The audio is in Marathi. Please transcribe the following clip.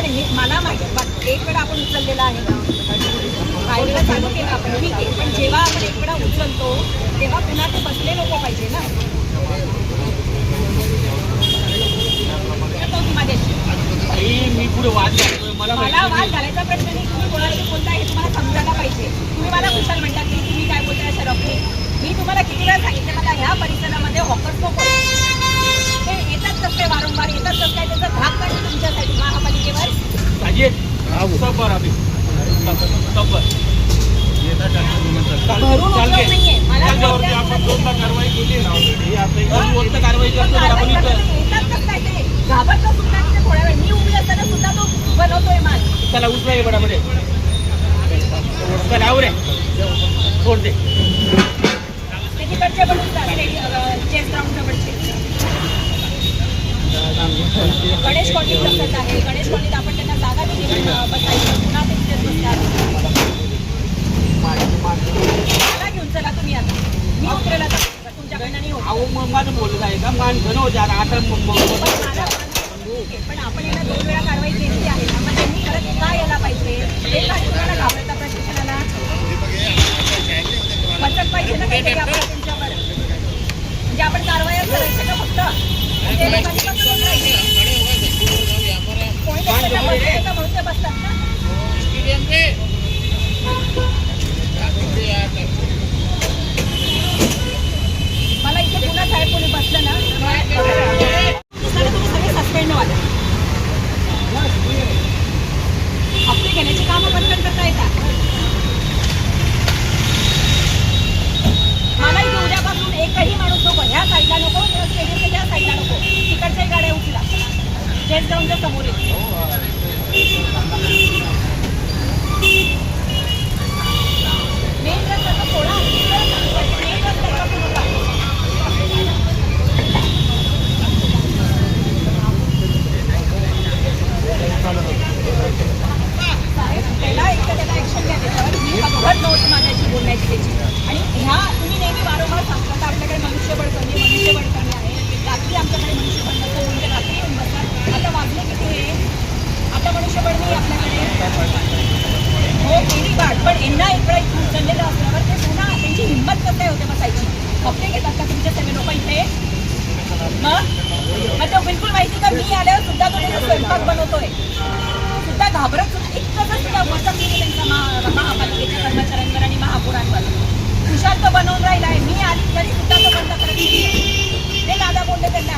मला माहिती एक वेळा आपण उचललेला आहे ना, काही वेळा चालू केलं आपण, ठीक आहे, पण जेव्हा आपण एक वेळा उचलतो तेव्हा पुन्हा ते बसले नको पाहिजे ना. मी पुढे वाद मला वाद घालायचा प्रश्न नाही. तुम्ही कोणाशी बोलताय हे तुम्हाला समजायला पाहिजे. तुम्ही मला कुशाल म्हणतात की तुम्ही काय बोलताय शरफने. मी तुम्हाला किती वेळा सांगितलं मला ह्या परिसरामध्ये हॉकर्स नको. ते येतात कसं काय वारंवार येतात कसं काय, त्याचा धाक काढतो तुमच्यासाठी महापालिकेवर. भरून उपयोग नाहीये. मला आपण दोनदा कारवाई केली ना ऑलरेडी, आता कारवाई करतो येतात कसं काय ते घाबरतो सुद्धा तिथे थोड्या वेळ. मी उभी असताना सुद्धा तो बनवतोय माल. त्याला उचलाय बडामध्ये चला आवरे सोड दे. ते तिकडचे पण चेस ग्राउंड जवळचे गणेश कॉलनी तसंच आहे. गणेश कॉलनीत आपण त्यांना जागा दिली बसायची, पुन्हा ते तिथेच बसतात. मला घेऊन चला तुम्ही आता. मी उतरेल आता तुमच्याकडनं नाही होत. अहो मग माझं बोलणं आहे का मान घन होते आता पण आपण याला 2 वेळा कारवाई केली आहे ना, मग त्यांनी खरंच काय यायला पाहिजे ते काय तुम्हाला घाबरता प्रशासनाला बचत पाहिजे ना काहीतरी आपण त्यांच्यावर. म्हणजे आपण कारवाया करायचं का फक्त म्हणून ते बसतात ना. मला इथे पुन्हा साहेब कोणी बसलं ना तुम्ही सगळे सस्पेंड व्हाल. हप्ते घेण्याची कामं पटकन करता येतात. मला इथे उद्यापासून एकही माणूस नको. ह्या साईडला नको, स्टेडियमच्या त्या साईडला नको. तिकडच्याही गाड्या उचला. चेस ग्राउंडच्या समोर मेन रस्ता थोडा मेन रस्ता त्याला ऍक्शन घ्या त्याच्यावर. मी बघत नव्हती माझ्याशी बोलण्याची त्याची. आणि ह्या तुम्ही नेहमी वारंवार सांगता आपल्याकडे मनुष्यबळ कमी आहे. रात्री आमच्याकडे मनुष्यबळ नसतं, म्हणजे रात्री येऊन बसतात. आता वाजले किती आहे, आता मनुष्यबळ नाही आपल्याकडे. हो केली वाट, पण यांना एक वेळा इथून उचललेलं असल्यावर ते पुन्हा त्यांची हिंमत कसं होते बसायची. हप्ते घेतात का तुमचे सगळे लोक इथे. मग तो बिलकुल माहिती का मी आल्यावर सुद्धा तो त्याचा स्वयंपाक बनवतोय सुद्धा घाबरत सुद्धा इतकं सुद्धा वचक केली त्यांच्या महापालिकेच्या कर्मचाऱ्यांवर आणि महापौरांवर. खुशाल तो बनवून राहिलाय. मी आली तरी सुद्धा तो बंद करत नाही. ते दादा बोलले त्यांना